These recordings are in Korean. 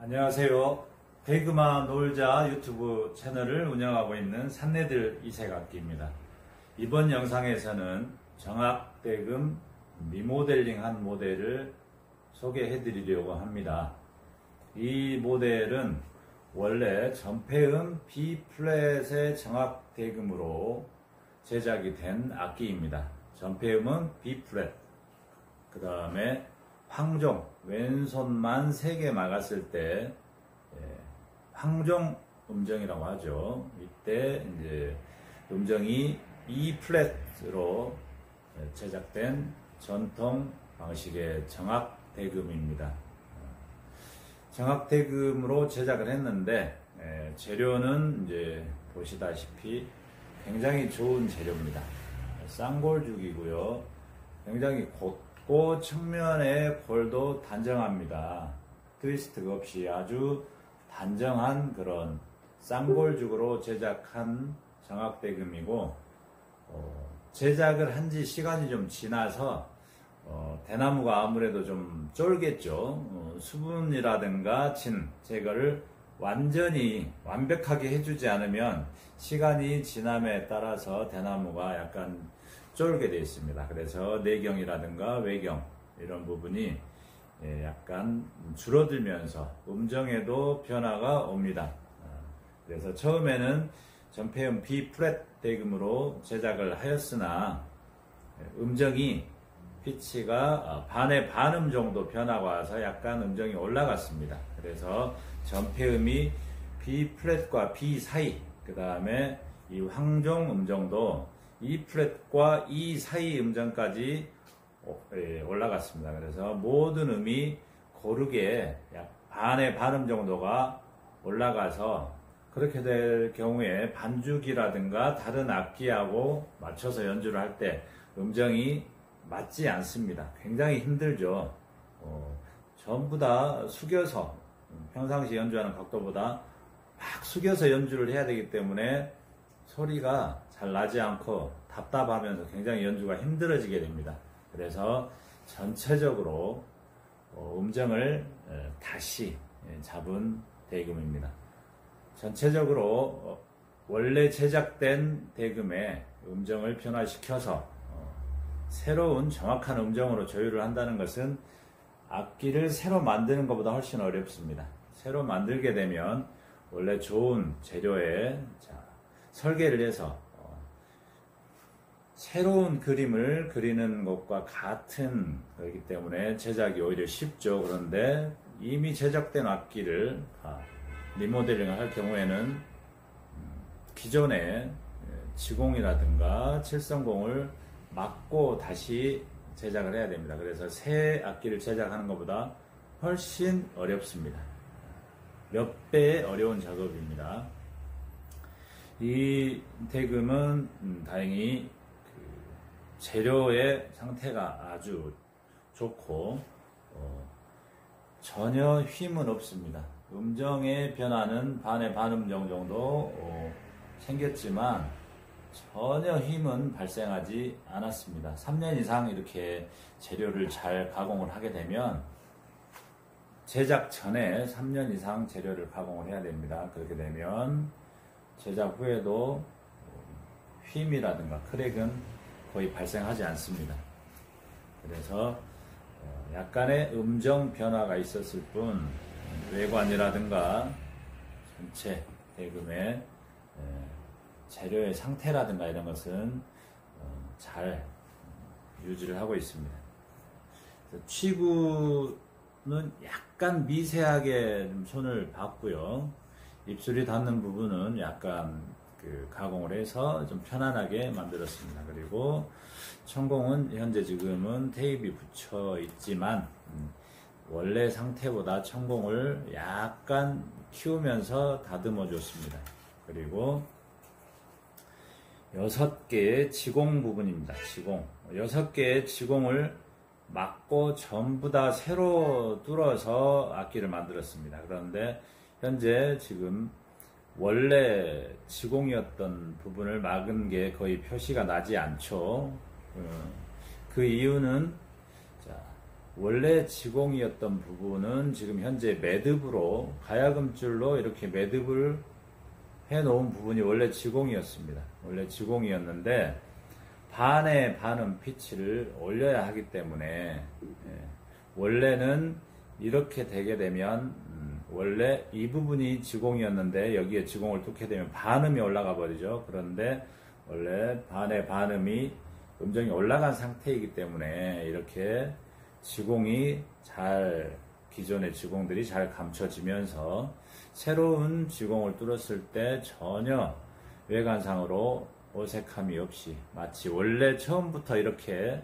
안녕하세요. 배그마 놀자 유튜브 채널을 운영하고 있는 산내들 이색악기입니다. 이번 영상에서는 정악대금 리모델링한 모델을 소개해 드리려고 합니다. 이 모델은 원래 전폐음 B플랫의 정악대금으로 제작이 된 악기입니다. 전폐음은 B플랫, 그 다음에 황종, 왼손만 3개 막았을 때 황종 음정이라고 하죠. 이때 이제 음정이 E플랫으로 제작된 전통 방식의 정악대금입니다. 정악대금으로 제작을 했는데 재료는 이제 보시다시피 굉장히 좋은 재료입니다. 쌍골죽이고요. 굉장히 곧고 측면의 골도 단정합니다. 트위스트가 없이 아주 단정한 그런 쌍골죽으로 제작한 정악대금이고, 제작을 한 지 시간이 좀 지나서 대나무가 아무래도 좀 쫄겠죠. 수분이라든가 진 제거를 완전히 완벽하게 해주지 않으면 시간이 지남에 따라서 대나무가 약간 쫄게 되어 있습니다. 그래서 내경이라든가 외경 이런 부분이 약간 줄어들면서 음정에도 변화가 옵니다. 그래서 처음에는 전폐음 B플랫 대금으로 제작을 하였으나 음정이 피치가 반의 반음 정도 변화가 와서 약간 음정이 올라갔습니다. 그래서 전폐음이 B플랫과 B 사이, 그 다음에 이 황종 음정도 E플랫과 E 사이 음정까지 올라갔습니다. 그래서 모든 음이 고르게 약 반의 반음 정도가 올라가서, 그렇게 될 경우에 반주기라든가 다른 악기하고 맞춰서 연주를 할 때 음정이 맞지 않습니다. 굉장히 힘들죠. 전부 다 숙여서, 평상시 연주하는 각도보다 막 숙여서 연주를 해야 되기 때문에 소리가 잘 나지 않고 답답하면서 굉장히 연주가 힘들어지게 됩니다. 그래서 전체적으로 음정을 다시 잡은 대금입니다. 전체적으로 원래 제작된 대금의 음정을 변화시켜서 새로운 정확한 음정으로 조율을 한다는 것은 악기를 새로 만드는 것보다 훨씬 어렵습니다. 새로 만들게 되면 원래 좋은 재료에 설계를 해서 새로운 그림을 그리는 것과 같은 거기 때문에 제작이 오히려 쉽죠. 그런데 이미 제작된 악기를 리모델링을 할 경우에는 기존의 지공이라든가 730을 막고 다시 제작을 해야 됩니다. 그래서 새 악기를 제작하는 것보다 훨씬 어렵습니다. 몇 배의 어려운 작업입니다. 이 대금은 다행히 재료의 상태가 아주 좋고 전혀 힘은 없습니다. 음정의 변화는 반의 반음정 정도 생겼지만 전혀 힘은 발생하지 않았습니다. 3년 이상 이렇게 재료를 잘 가공을 하게 되면, 제작 전에 3년 이상 재료를 가공을 해야 됩니다. 그렇게 되면 제작 후에도 휨이라든가 크랙은 거의 발생하지 않습니다. 그래서 약간의 음정 변화가 있었을 뿐 외관이라든가 전체 대금의 재료의 상태라든가 이런 것은 잘 유지를 하고 있습니다. 취구는 약간 미세하게 손을 봤고요. 입술이 닿는 부분은 약간 가공을 해서 좀 편안하게 만들었습니다. 그리고 천공은 현재 지금은 테이프가 붙여 있지만 원래 상태보다 천공을 약간 키우면서 다듬어 줬습니다. 그리고 6개의 지공 부분입니다. 지공. 6개의 지공을 막고 전부 다 새로 뚫어서 악기를 만들었습니다. 그런데 현재 지금 원래 지공이었던 부분을 막은 게 거의 표시가 나지 않죠. 그 이유는 원래 지공이었던 부분은 지금 현재 매듭으로 가야금줄로 이렇게 매듭을 해 놓은 부분이 원래 지공이었습니다. 원래 지공이었는데 반에 반은 피치를 올려야 하기 때문에 원래는 이렇게 되게 되면 원래 이 부분이 지공이었는데 여기에 지공을 뚫게 되면 반음이 올라가 버리죠. 그런데 원래 반에 반음이 음정이 올라간 상태이기 때문에 이렇게 지공이 잘 기존의 지공들이 잘 감춰지면서 새로운 지공을 뚫었을 때 전혀 외관상으로 어색함이 없이 마치 원래 처음부터 이렇게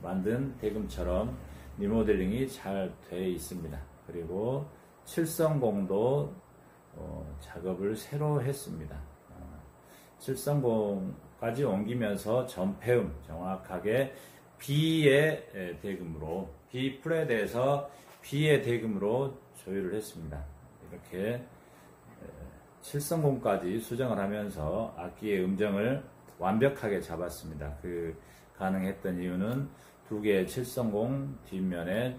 만든 대금처럼 리모델링이 잘 되어 있습니다. 그리고 칠성공도 작업을 새로 했습니다. 칠성공까지 옮기면서 전폐음 정확하게 B의 대금으로 B 플랫에서 B의 대금으로 조율을 했습니다. 이렇게 칠성공까지 수정을 하면서 악기의 음정을 완벽하게 잡았습니다. 그 가능했던 이유는 두 개의 칠성공 뒷면에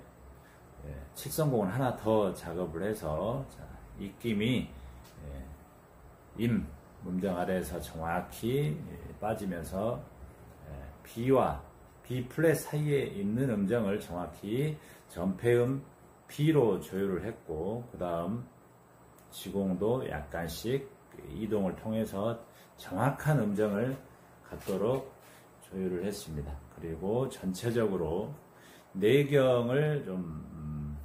칠성공을 하나 더 작업을 해서 입김이 임 음정 아래에서 정확히 빠지면서 B와 B 플랫 사이에 있는 음정을 정확히 전폐음 B로 조율을 했고 그 다음 지공도 약간씩 이동을 통해서 정확한 음정을 갖도록 조율을 했습니다. 그리고 전체적으로 내경을 좀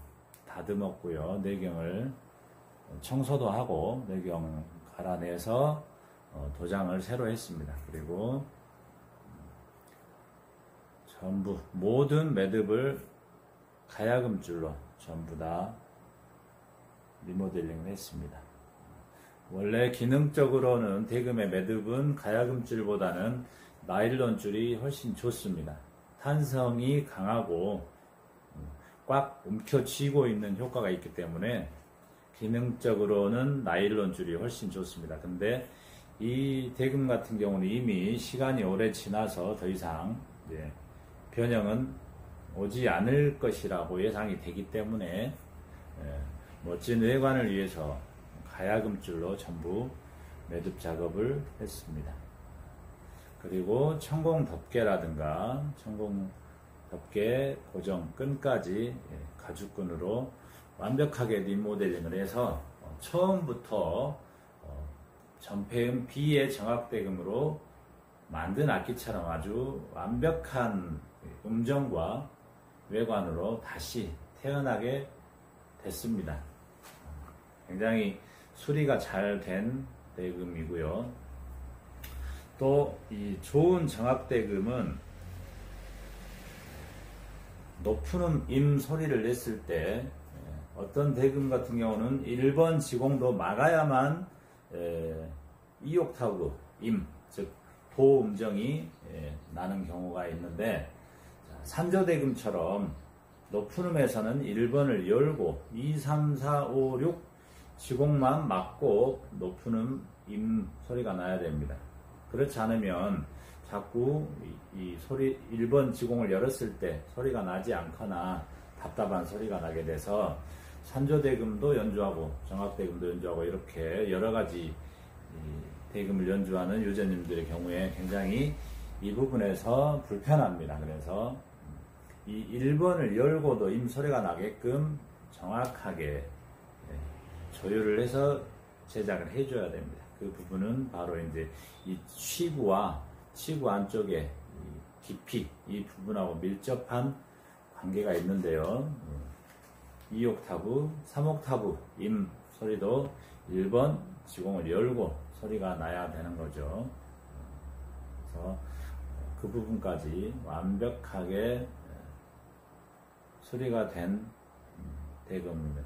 다듬었고요. 내경을 청소도 하고 내경 갈아내서 도장을 새로 했습니다. 그리고 전부 모든 매듭을 가야금줄로 전부 다 리모델링을 했습니다. 원래 기능적으로는 대금의 매듭은 가야금줄보다는 나일론 줄이 훨씬 좋습니다. 탄성이 강하고 꽉 움켜쥐고 있는 효과가 있기 때문에 기능적으로는 나일론 줄이 훨씬 좋습니다. 근데 이 대금 같은 경우는 이미 시간이 오래 지나서 더 이상 변형은 오지 않을 것이라고 예상이 되기 때문에 멋진 외관을 위해서 가야금줄로 전부 매듭 작업을 했습니다. 그리고 천공 덮개라든가 천공 덮개 고정 끈까지 가죽끈으로 완벽하게 리모델링을 해서 처음부터 전폐음 B의 정확대금으로 만든 악기처럼 아주 완벽한 음정과 외관으로 다시 태어나게 됐습니다. 굉장히 수리가 잘 된 대금이고요. 또 이 좋은 정확대금은 높은 임 소리를 냈을 때 어떤 대금 같은 경우는 1번 지공도 막아야만 2옥타브 임, 즉 도 음정이 나는 경우가 있는데 산조대금처럼 높은 음에서는 1번을 열고 2, 3, 4, 5, 6 지공만 막고 높은 음, 임 소리가 나야 됩니다. 그렇지 않으면 자꾸 이 소리 1번 지공을 열었을 때 소리가 나지 않거나 답답한 소리가 나게 돼서 산조대금도 연주하고 정확대금도 연주하고 이렇게 여러가지 대금을 연주하는 유저님들의 경우에 굉장히 이 부분에서 불편합니다. 그래서 이 1번을 열고도 임 소리가 나게끔 정확하게 조율을 해서 제작을 해줘야 됩니다. 그 부분은 바로 이제 이 취구와 취구 안쪽에 깊이 이 부분하고 밀접한 관계가 있는데요. 2옥타브, 3옥타브 임 소리도 1번 지공을 열고 소리가 나야 되는 거죠. 그래서 그 부분까지 완벽하게 수리가 된 대금입니다.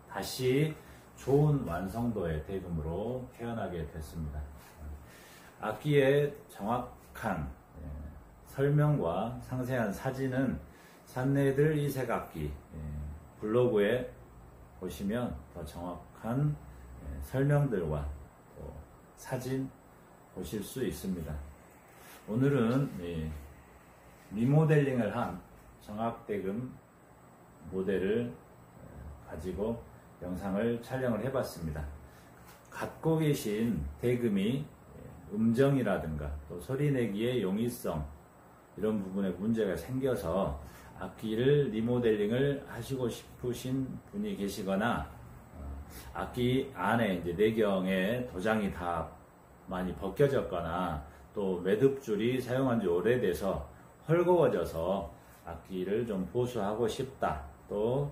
다시 좋은 완성도의 대금으로 태어나게 됐습니다. 악기의 정확한 설명과 상세한 사진은 산내들 이색악기 블로그에 보시면 더 정확한 설명들과 또 사진 보실 수 있습니다. 오늘은 리모델링을 한 정확대금 모델을 가지고 영상을 촬영을 해봤습니다. 갖고 계신 대금이 음정이라든가 또 소리내기의 용이성 이런 부분에 문제가 생겨서 악기를 리모델링을 하시고 싶으신 분이 계시거나 악기 안에 이제 내경에 도장이 다 많이 벗겨졌거나 또 매듭줄이 사용한 지 오래돼서 헐거워져서 악기를 좀 보수하고 싶다. 또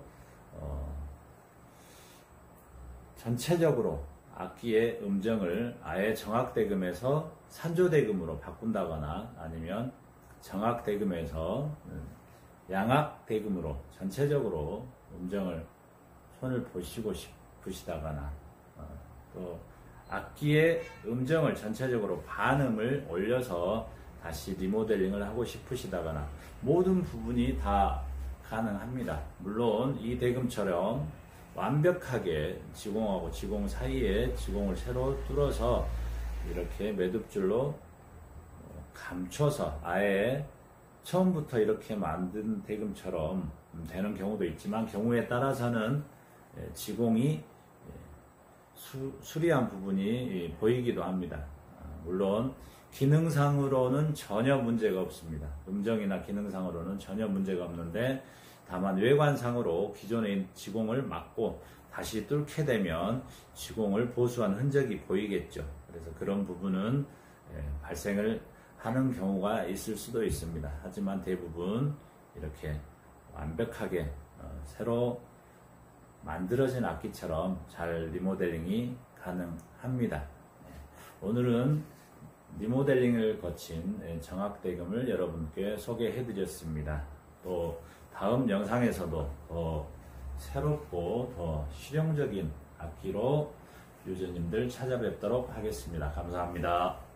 전체적으로 악기의 음정을 아예 정악대금에서 산조대금으로 바꾼다거나 아니면 정악대금에서 양악대금으로 전체적으로 음정을 손을 보시고 싶으시다거나 또 악기의 음정을 전체적으로 반음을 올려서 다시 리모델링을 하고 싶으시다거나 모든 부분이 다 가능합니다. 물론 이 대금처럼 완벽하게 지공하고 지공 사이에 지공을 새로 뚫어서 이렇게 매듭줄로 감춰서 아예 처음부터 이렇게 만든 대금처럼 되는 경우도 있지만 경우에 따라서는 지공이 수리한 부분이 보이기도 합니다. 물론 기능상으로는 전혀 문제가 없습니다. 음정이나 기능상으로는 전혀 문제가 없는데 다만 외관상으로 기존의 지공을 막고 다시 뚫게 되면 지공을 보수한 흔적이 보이겠죠. 그래서 그런 부분은 발생을 하는 경우가 있을 수도 있습니다. 하지만 대부분 이렇게 완벽하게 새로 만들어진 악기처럼 잘 리모델링이 가능합니다. 오늘은 리모델링을 거친 정악대금을 여러분께 소개해 드렸습니다. 또 다음 영상에서도 더 새롭고 더 실용적인 악기로 유저님들 찾아뵙도록 하겠습니다. 감사합니다.